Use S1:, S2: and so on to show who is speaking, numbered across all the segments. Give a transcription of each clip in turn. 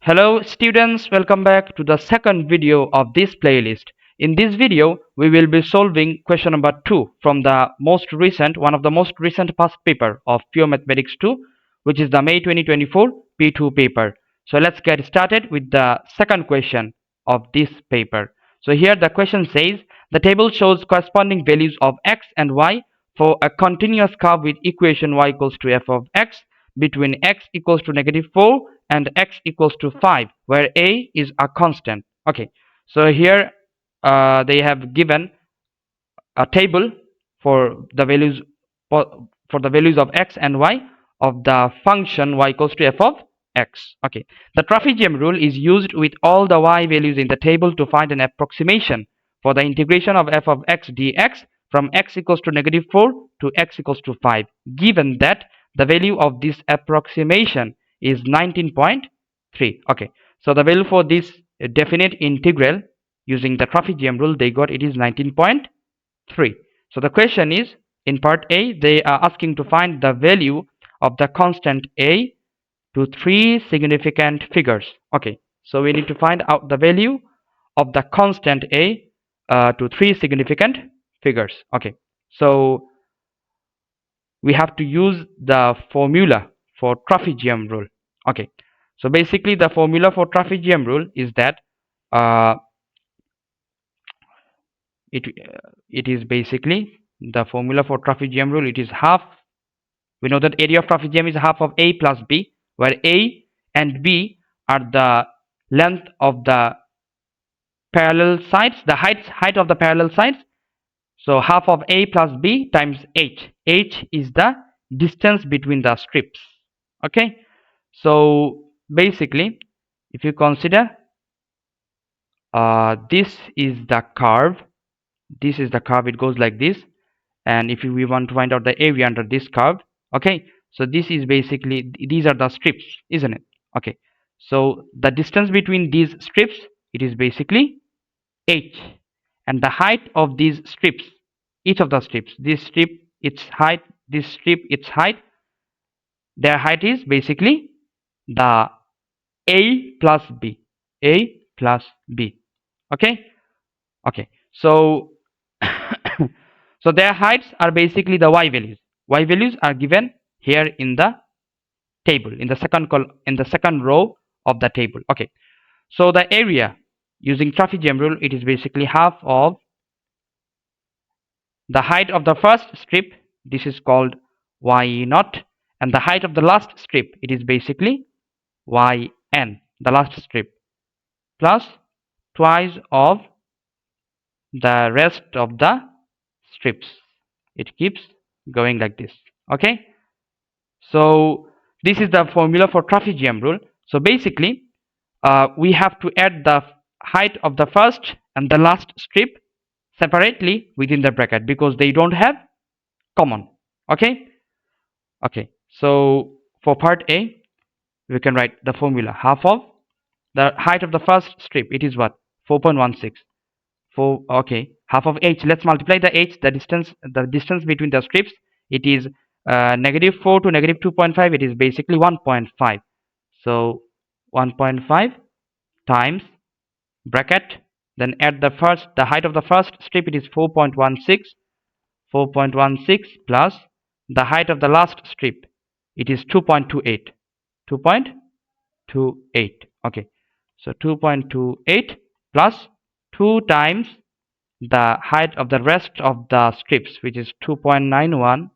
S1: Hello students, welcome back to the second video of this playlist. In this video, we will be solving question number 2 from the one of the most recent past paper of Pure Mathematics 2, which is the May 2024 P2 paper. So let's get started with the second question of this paper. So here the question says, the table shows corresponding values of x and y for a continuous curve with equation y equals to f of x between x equals to -4 and x equals to 5, where a is a constant. Okay, so here they have given a table for the values of x and y of the function y equals to f of x. Okay, the Trapezium rule is used with all the y values in the table to find an approximation for the integration of f of x dx from x equals to -4 to x equals to 5, given that the value of this approximation is 19.3. Okay, so the value for this definite integral using the Trapezium rule, they got it is 19.3. So the question is, in part A, they are asking to find the value of the constant a to 3 significant figures. Okay, so we need to find out the value of the constant a to 3 significant figures. Okay, so we have to use the formula for Trapezium rule. Okay, so basically the formula for Trapezium rule is that it is basically the formula for Trapezium rule. It is half. We know that area of trapezium is half of a plus b, where a and b are the length of the parallel sides, the height of the parallel sides. So half of a plus b times h. H is the distance between the strips. Okay, so basically, if you consider this is the curve, it goes like this, and if we want to find out the area under this curve, okay, so this is basically, these are the strips, isn't it? Okay, so the distance between these strips, it is basically h, and the height of these strips, each of the strips, this strip its height, this strip its height, their height is basically the a plus b. Okay, so so their heights are basically the y values. Y values are given here in the table, in the second row of the table. Okay, so the area using Trapezium rule, it is basically half of the height of the first strip, this is called y0, and the height of the last strip, it is basically yn, the last strip, plus twice of the rest of the strips. It keeps going like this. Okay, so this is the formula for Trapezium rule. So basically we have to add the height of the first and the last strip separately within the bracket because they don't have common. Okay, so for part A, we can write the formula. Half of the height of the first strip, it is what? 4.16. Okay, half of h, let's multiply the h, the distance between the strips, it is -4 to -2.5, it is basically 1.5. So 1.5 times bracket, then add the height of the first strip, it is 4.16 plus the height of the last strip, it is 2.28. Okay, so 2.28 plus 2 times the height of the rest of the strips, which is 2.91.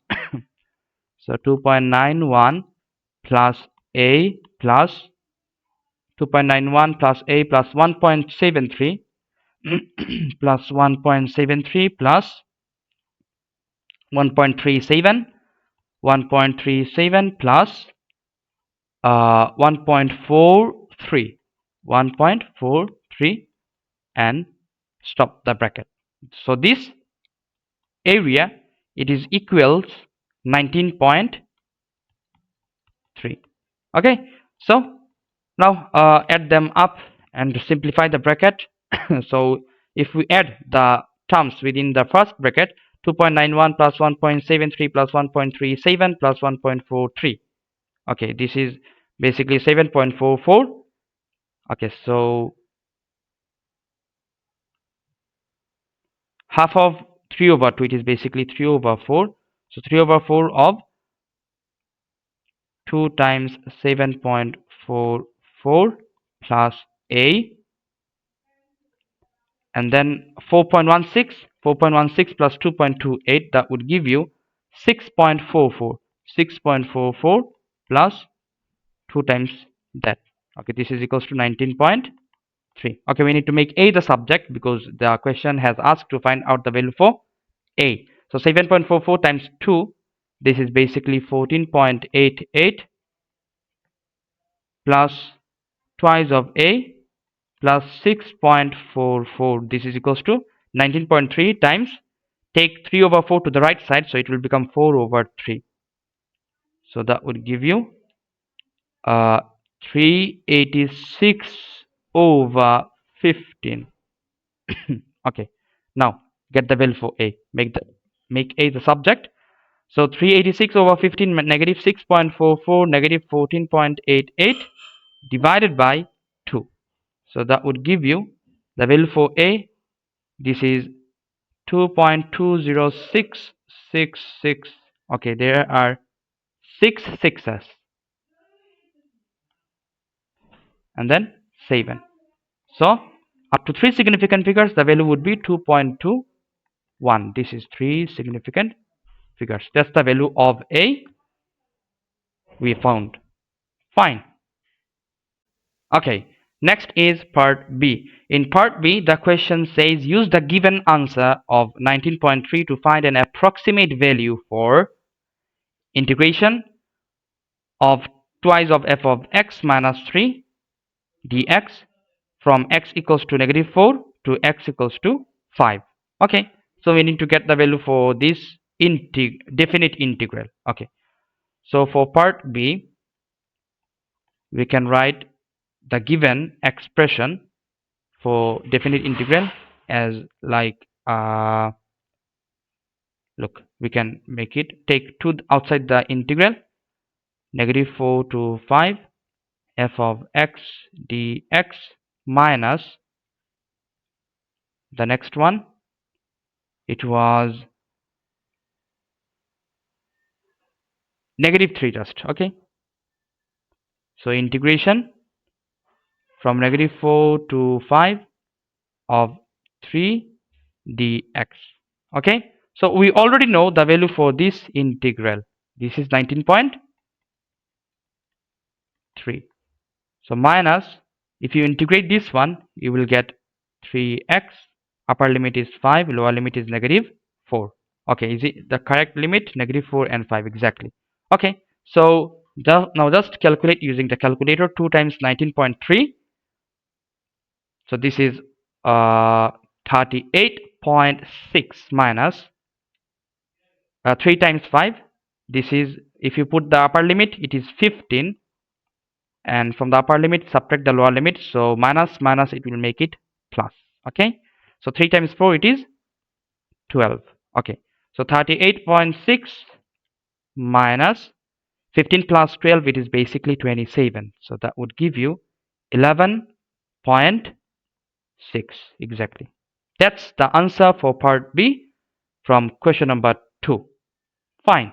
S1: So 2.91 plus a plus 2.91 plus a plus 1.73 plus 1.73 plus 1.37 plus 1.43 and stop the bracket. So this area, it is equals 19.3. okay, so now add them up and simplify the bracket. So if we add the terms within the first bracket, 2.91 plus 1.73 plus 1.37 plus 1.43, okay, this is basically 7.44 Okay, so half of 3/2, it is basically 3/4. So 3/4 of 2 times 7.44 plus a, and then 4.16 plus 2.28, that would give you 6.44. 6.44 plus 2 times that. Okay, this is equals to 19.3. Okay, we need to make a the subject because the question has asked to find out the value for a. So 7.44 times 2, this is basically 14.88 plus twice of a plus 6.44. This is equals to 19.3 times, take 3/4 to the right side, so it will become 4/3. So that would give you 386/15. Okay, now get the value for a. Make a the subject. So 386/15 negative 6.44 negative 14.88 divided by 2. So that would give you the value for a. This is 2.20666. Okay, there are 6 sixes and then 7. So up to 3 significant figures, the value would be 2.21. This is 3 significant figures. That's the value of a we found. Fine. Okay, next is part B. In part B, the question says use the given answer of 19.3 to find an approximate value for integration of twice of f of x minus 3 dx from x equals to -4 to x equals to 5. Okay, so we need to get the value for this definite integral. Okay, so for part B, we can write the given expression for definite integral as like look, we can make it take 2 outside the integral, -4 to 5 f of x dx minus the next one, it was -3 just. Okay, so integration from -4 to 5 of 3 dx. Okay, so we already know the value for this integral. This is 19.3. so minus, if you integrate this one, you will get 3x, upper limit is 5, lower limit is -4. Okay, is it the correct limit? -4 and 5 exactly. Okay, so now just calculate using the calculator. 2 times 19.3, so this is 38.6 minus 3 times 5. This is, if you put the upper limit, it is 15, and from the upper limit subtract the lower limit, so minus minus, it will make it plus. Okay, so 3 times 4, it is 12. Okay, so 38.6 minus 15 plus 12, it is basically 27. So that would give you 11.6 exactly. That's the answer for part B from question number 2. Fine.